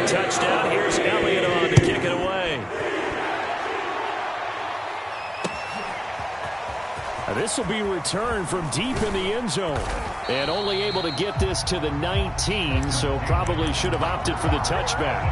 second touchdown. Here's Elliott on to kick it away. This will be returned from deep in the end zone. And only able to get this to the 19, so probably should have opted for the touchback.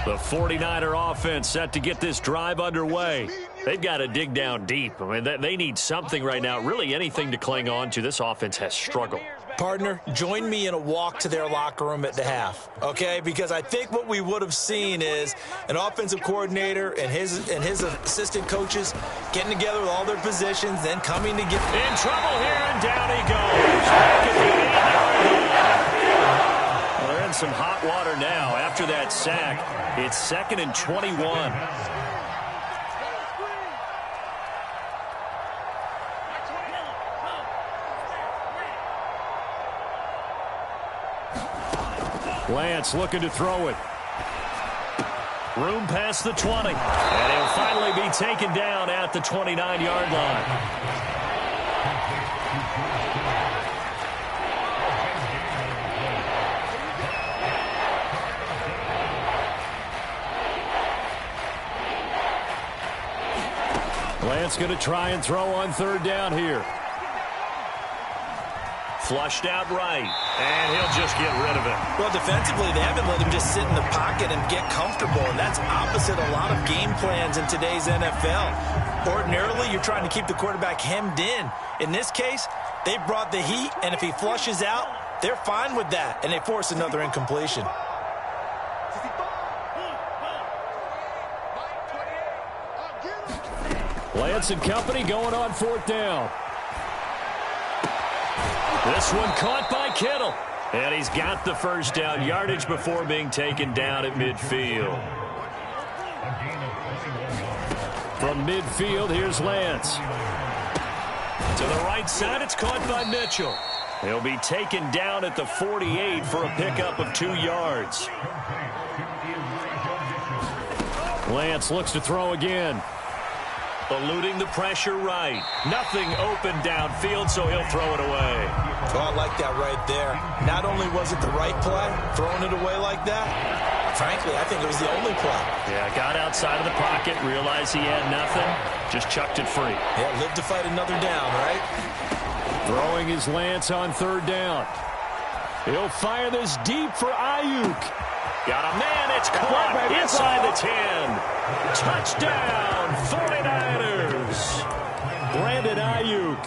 The 49er offense set to get this drive underway. They've got to dig down deep. I mean, they need something right now, really anything to cling on to. This offense has struggled. Partner, join me in a walk to their locker room at the half, okay? Because I think what we would have seen is an offensive coordinator and his assistant coaches getting together with all their positions, then coming to get in trouble here, and down he goes. Back at the 8-yard line. Well, they're in some hot water now after that sack. It's 2nd and 21. Lance looking to throw it. Room past the 20. And he'll finally be taken down at the 29-yard line. Lance going to try and throw on 3rd down here. Flushed out right, and he'll just get rid of it. Well, defensively, they haven't let him just sit in the pocket and get comfortable, and that's opposite a lot of game plans in today's NFL. Ordinarily, you're trying to keep the quarterback hemmed in. In this case, they brought the heat, and if he flushes out, they're fine with that, and they force another incompletion. Lance and company going on 4th down. This one caught by Kittle. And he's got the first down yardage before being taken down at midfield. From midfield, here's Lance. To the right side, it's caught by Mitchell. He'll be taken down at the 48 for a pickup of 2 yards. Lance looks to throw again. Eluding the pressure right. Nothing open downfield, so he'll throw it away. Oh, I like that right there. Not only was it the right play, throwing it away like that, frankly, I think it was the only play. Yeah, got outside of the pocket, realized he had nothing, just chucked it free. Yeah, live to fight another down, right? Throwing his Lance on 3rd down. He'll fire this deep for Ayuk. Got a man, it's caught inside the 10. Touchdown, 49ers. Brandon Ayuk,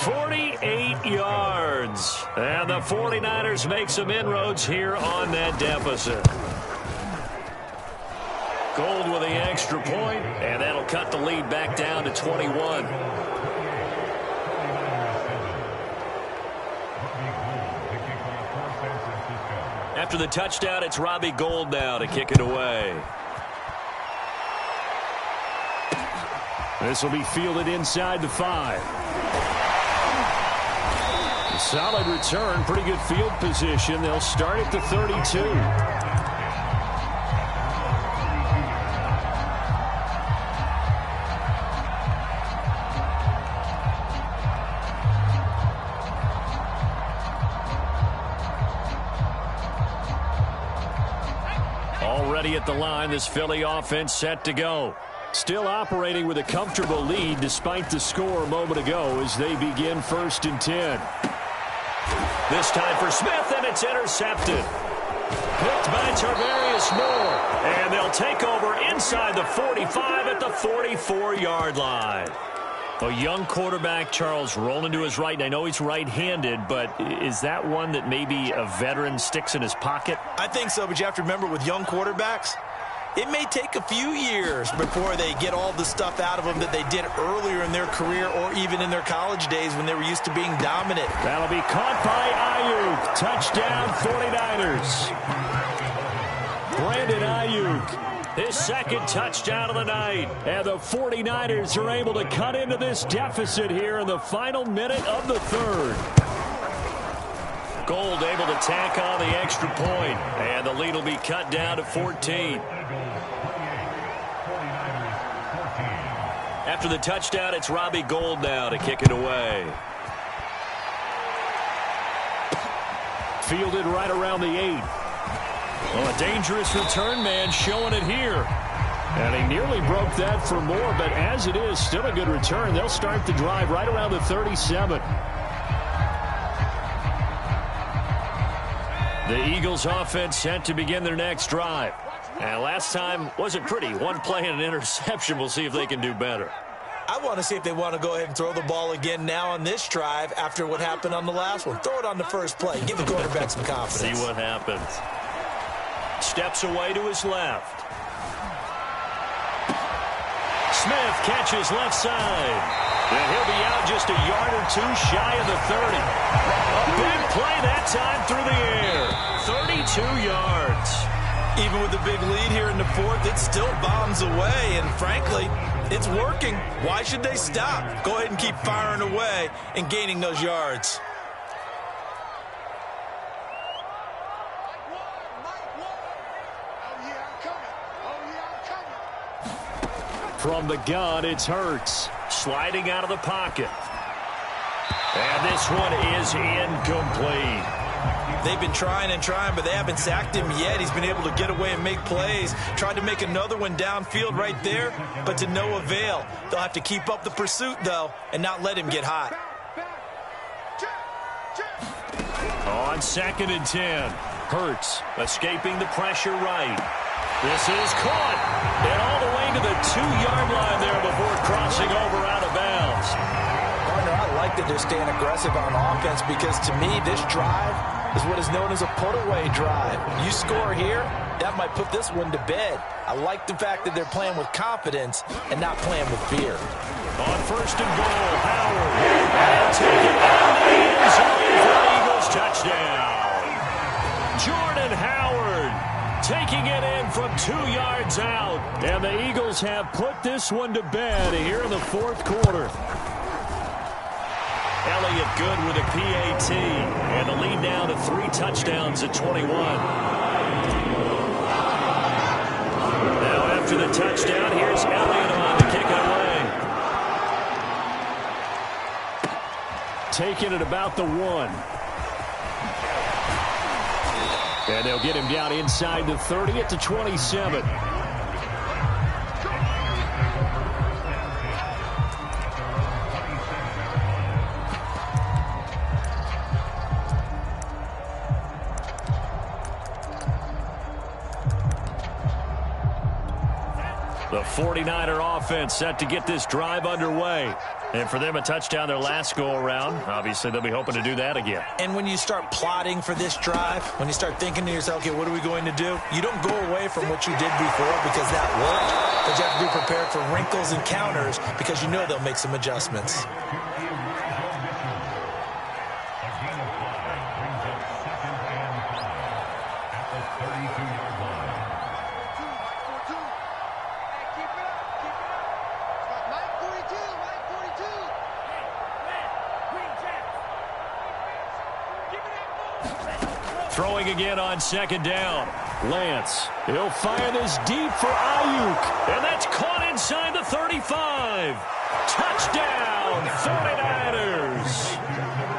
48 yards. And the 49ers make some inroads here on that deficit. Gold with the extra point, and that'll cut the lead back down to 21. After the touchdown, it's Robbie Gould now to kick it away. This will be fielded inside the 5. Solid return, pretty good field position. They'll start at the 32. Already at the line, this Philly offense set to go. Still operating with a comfortable lead despite the score a moment ago as they begin 1st and 10. This time for Smith, and it's intercepted. Hooked by Tarvarius Moore. And they'll take over inside the 45 at the 44-yard line. A young quarterback, Charles, rolling to his right. And I know he's right-handed, but is that one that maybe a veteran sticks in his pocket? I think so, but you have to remember with young quarterbacks, it may take a few years before they get all the stuff out of them that they did earlier in their career or even in their college days when they were used to being dominant. That'll be caught by Ayuk. Touchdown, 49ers. Brandon Ayuk, his 2nd touchdown of the night. And the 49ers are able to cut into this deficit here in the final minute of the 3rd. Gould able to tack on the extra point, and the lead will be cut down to 14. After the touchdown, it's Robbie Gould now to kick it away. Fielded right around the 8. Well, a dangerous return man showing it here. And he nearly broke that for more, but as it is, still a good return. They'll start the drive right around the 37. The Eagles offense set to begin their next drive. And last time wasn't pretty. One play and an interception. We'll see if they can do better. I want to see if they want to go ahead and throw the ball again now on this drive after what happened on the last one. Throw it on the first play. Give the quarterback some confidence. See what happens. Steps away to his left. Smith catches left side. And he'll be out just a yard or two shy of the 30. A big play that time through the air. 32 yards. Even with the big lead here in the fourth, it still bombs away. And frankly, it's working. Why should they stop? Go ahead and keep firing away and gaining those yards. From the gun, it's Hurts. Sliding out of the pocket. And this one is incomplete. They've been trying and trying, but they haven't sacked him yet. He's been able to get away and make plays. Tried to make another one downfield right there, but to no avail. They'll have to keep up the pursuit, though, and not let him get hot. On 2nd and 10. Hurts escaping the pressure right. This is caught. And all the way to the 2-yard line there before crossing over out of bounds. Partner, I like that they're staying aggressive on offense because, to me, this drive is what is known as a put-away drive. You score here, that might put this one to bed. I like the fact that they're playing with confidence and not playing with fear. On 1st and goal, Howard. And taken down the end zone for the Eagles touchdown. Jordan Howard taking it in from 2 yards out. And the Eagles have put this one to bed here in the 4th quarter. Elliott good with a PAT. And the lead now to 3 touchdowns at 21. Now after the touchdown, here's Elliott on to kick it away. Taking it about the 1. And they'll get him down inside the 30 at the 27. The 49er offense set to get this drive underway. And for them, a touchdown their last go-around. Obviously, they'll be hoping to do that again. And when you start plotting for this drive, when you start thinking to yourself, okay, what are we going to do? You don't go away from what you did before because that worked. But you have to be prepared for wrinkles and counters because you know they'll make some adjustments. Throwing again on 2nd down. Lance, he'll fire this deep for Ayuk. And that's caught inside the 35. Touchdown, 49ers.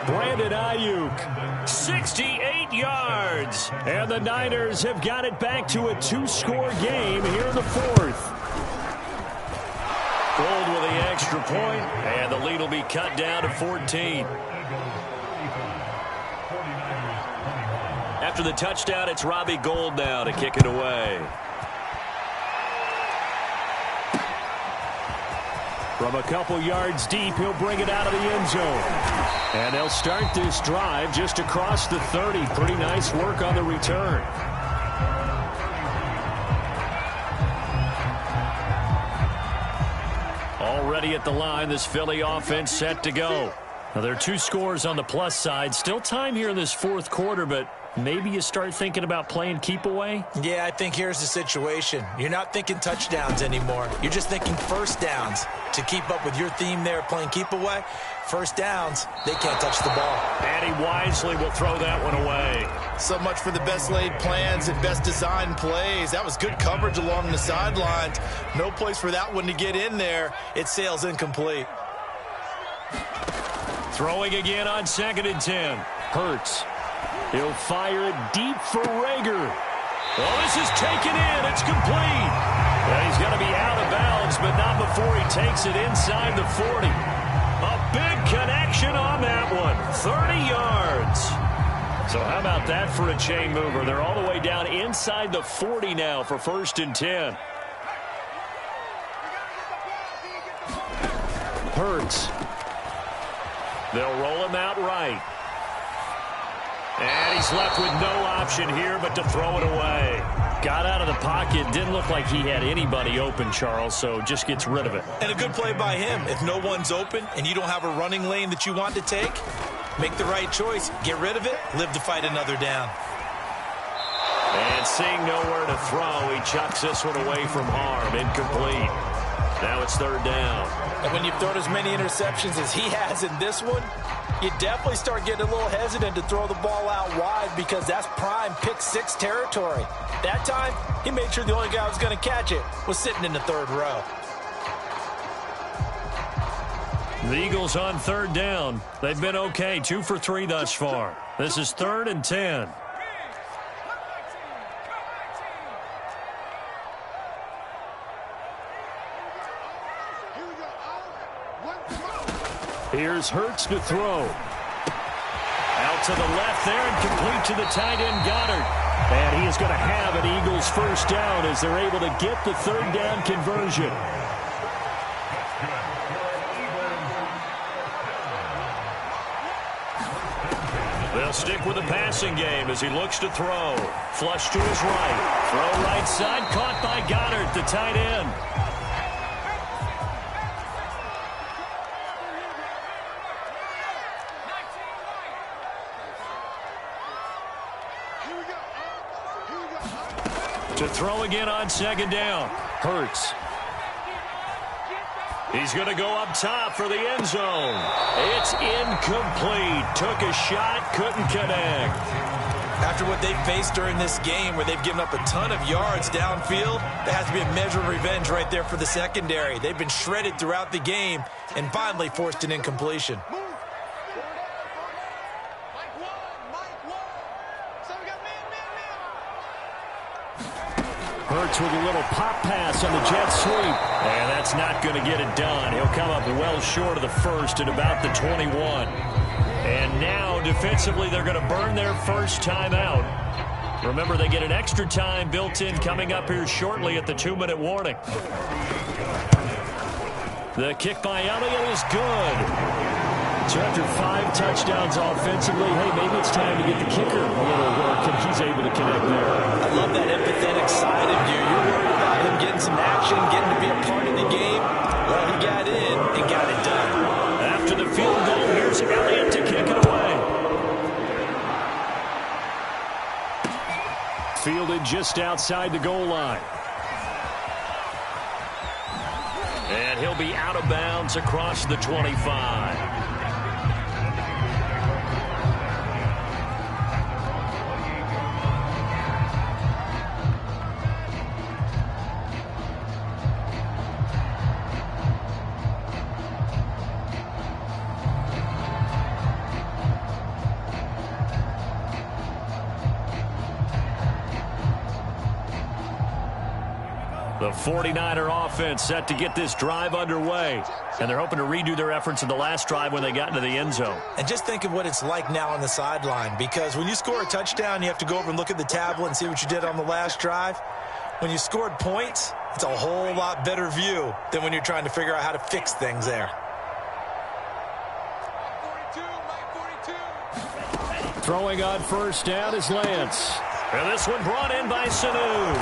Brandon Ayuk, 68 yards. And the Niners have got it back to a 2-score game here in the 4th. Gould with the extra point, and the lead will be cut down to 14. After the touchdown, it's Robbie Gould now to kick it away. From a couple yards deep, he'll bring it out of the end zone. And they'll start this drive just across the 30. Pretty nice work on the return. Already at the line, this Philly offense set to go. Now, there are 2 scores on the plus side. Still time here in this fourth quarter, but maybe you start thinking about playing keep away? Yeah, I think here's the situation. You're not thinking touchdowns anymore. You're just thinking first downs. To keep up with your theme there, playing keep away, first downs, they can't touch the ball. And he wisely will throw that one away. So much for the best laid plans and best designed plays. That was good coverage along the sidelines. No place for that one to get in there. It sails incomplete. Throwing again on 2nd and 10. Hurts. He'll fire it deep for Rager. Well, this is taken in. It's complete. And he's going to be out of bounds, but not before he takes it inside the 40. A big connection on that one. 30 yards. So how about that for a chain mover? They're all the way down inside the 40 now for 1st and 10. Hurts. They'll roll him out right. And he's left with no option here but to throw it away. Got out of the pocket. Didn't look like he had anybody open, Charles, so just gets rid of it. And a good play by him. If no one's open and you don't have a running lane that you want to take, make the right choice. Get rid of it. Live to fight another down. And seeing nowhere to throw, he chucks this one away from harm. Incomplete. Now it's 3rd down. And when you've thrown as many interceptions as he has in this one, you definitely start getting a little hesitant to throw the ball out wide because that's prime pick-6 territory. That time, he made sure the only guy who was going to catch it was sitting in the 3rd row. The Eagles on 3rd down. They've been okay, 2 for 3 thus far. This is 3rd and 10. Here's Hurts to throw. Out to the left there and complete to the tight end Goddard. And he is going to have an Eagles first down as they're able to get the 3rd down conversion. They'll stick with the passing game as he looks to throw. Flush to his right. Throw right side, caught by Goddard, the tight end. To throw again on 2nd down. Hurts. He's going to go up top for the end zone. It's incomplete. Took a shot, couldn't connect. After what they faced during this game where they've given up a ton of yards downfield, there has to be a measure of revenge right there for the secondary. They've been shredded throughout the game and finally forced an incompletion. Hurts with a little pop pass on the jet sweep. And that's not going to get it done. He'll come up well short of the first at about the 21. And now, defensively, they're going to burn their first time out. Remember, they get an extra time built in coming up here shortly at the 2-minute warning. The kick by Elliott is good. So after 5 touchdowns offensively, hey, maybe it's time to get the kicker a little work, and he's able to connect there. I love that empathetic side of you. You're worried about him getting some action, getting to be a part of the game. Well, he got in and got it done. After the field goal, here's Elliott to kick it away. Fielded just outside the goal line. And he'll be out of bounds across the 25. The 49er offense set to get this drive underway. And they're hoping to redo their efforts in the last drive when they got into the end zone. And just think of what it's like now on the sideline. Because when you score a touchdown, you have to go over and look at the tablet and see what you did on the last drive. When you scored points, it's a whole lot better view than when you're trying to figure out how to fix things there. Throwing on first down is Lance. And this one brought in by Sanu.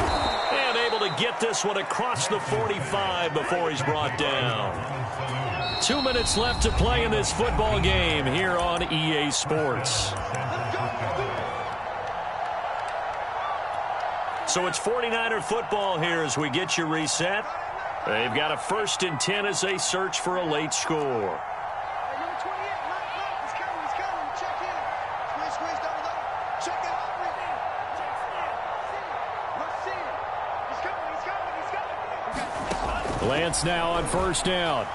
And able to get this one across the 45 before he's brought down. 2 minutes left to play in this football game here on EA Sports. So it's 49er football here as we get you reset. They've got a 1st and 10 as they search for a late score. Lance now on 1st down.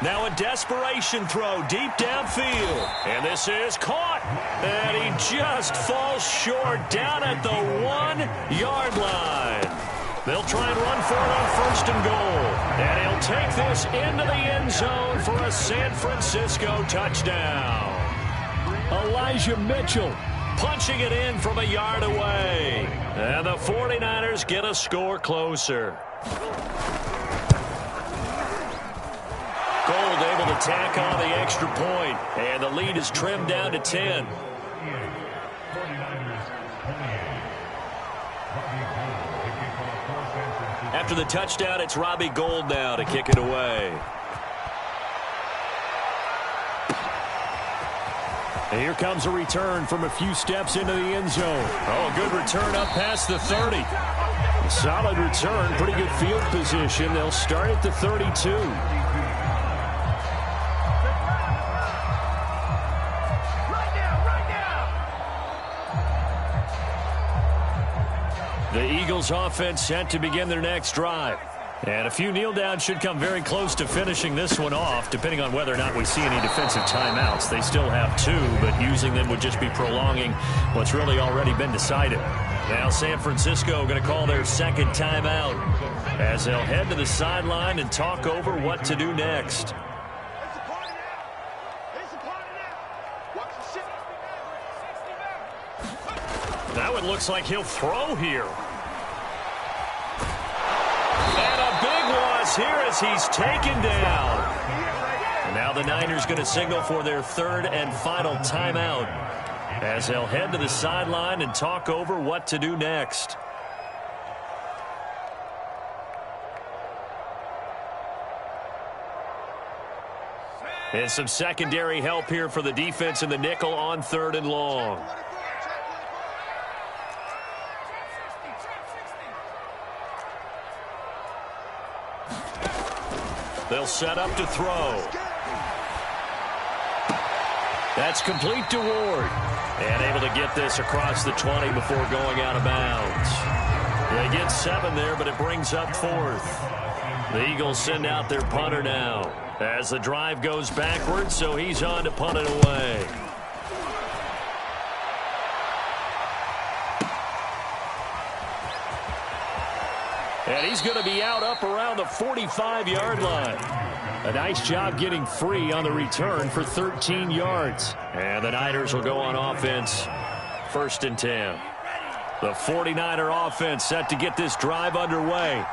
Now a desperation throw deep downfield. And this is caught. And he just falls short down at the 1-yard line. They'll try and run for it on 1st and goal. And he'll take this into the end zone for a San Francisco touchdown. Elijah Mitchell punching it in from a yard away. And the 49ers get a score closer. Gold able to tack on the extra point. And the lead is trimmed down to 10. After the touchdown, it's Robbie Gould now to kick it away. And here comes a return from a few steps into the end zone. Oh, a good return up past the 30. Solid return, pretty good field position. They'll start at the 32. The Eagles offense set to begin their next drive. And a few kneel downs should come very close to finishing this one off, depending on whether or not we see any defensive timeouts. They still have 2, but using them would just be prolonging what's really already been decided. Now San Francisco going to call their 2nd timeout as they'll head to the sideline and talk over what to do next. Now it looks like he'll throw here. Here as he's taken down. And now the Niners going to signal for their 3rd and final timeout as they'll head to the sideline and talk over what to do next. And some secondary help here for the defense in the nickel on 3rd and long. They'll set up to throw. That's complete to Ward. And able to get this across the 20 before going out of bounds. They get 7 there, but it brings up 4th. The Eagles send out their punter now as the drive goes backwards, so he's on to punt it away. And he's going to be out up around the 45-yard line. A nice job getting free on the return for 13 yards. And the Niners will go on offense. 1st and 10. The 49er offense set to get this drive underway.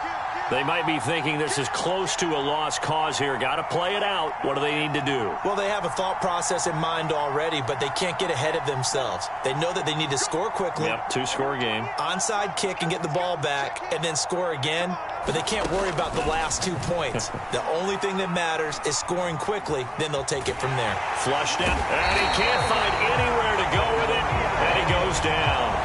They might be thinking this is close to a lost cause here. Got to play it out. What do they need to do? Well, they have a thought process in mind already, but they can't get ahead of themselves. They know that they need to score quickly. Yep, 2-score game. Onside kick and get the ball back and then score again, but they can't worry about the last 2 points. The only thing that matters is scoring quickly, then they'll take it from there. Flushed it, and he can't find anywhere to go with it, and he goes down.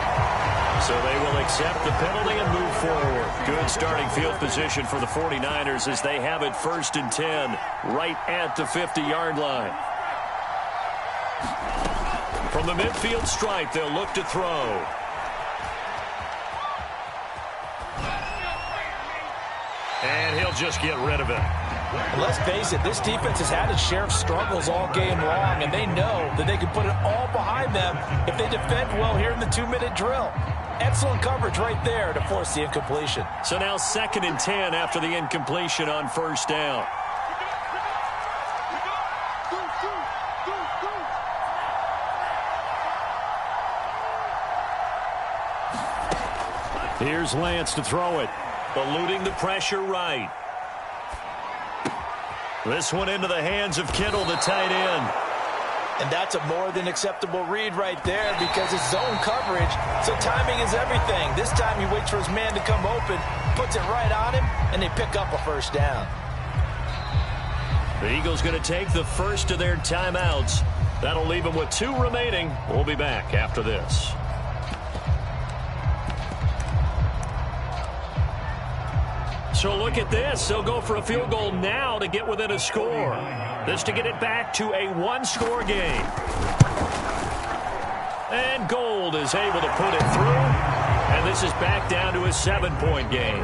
So they will accept the penalty and move forward. Good starting field position for the 49ers as they have it 1st and 10 right at the 50-yard line. From the midfield stripe, they'll look to throw. And he'll just get rid of it. Well, let's face it, this defense has had its share of struggles all game long, and they know that they can put it all behind them if they defend well here in the 2-minute drill. Excellent coverage right there to force the incompletion. So now 2nd and 10 after the incompletion on 1st down. Here's Lance to throw it. Eluding the pressure right. This one into the hands of Kittle, the tight end. And that's a more than acceptable read right there because it's zone coverage, so timing is everything. This time he waits for his man to come open, puts it right on him, and they pick up a first down. The Eagles going to take the first of their timeouts. That'll leave them with 2 remaining. We'll be back after this. So look at this. They'll go for a field goal now to get within a score. This to get it back to a 1-score game. And Gold is able to put it through. And this is back down to a 7-point game.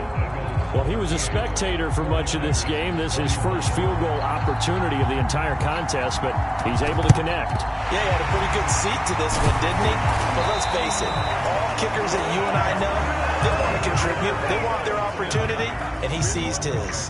Well, he was a spectator for much of this game. This is his first field goal opportunity of the entire contest, but he's able to connect. Yeah, he had a pretty good seat to this one, didn't he? But let's face it, all kickers that you and I know, they want to contribute. They want their opportunity, and he seized his.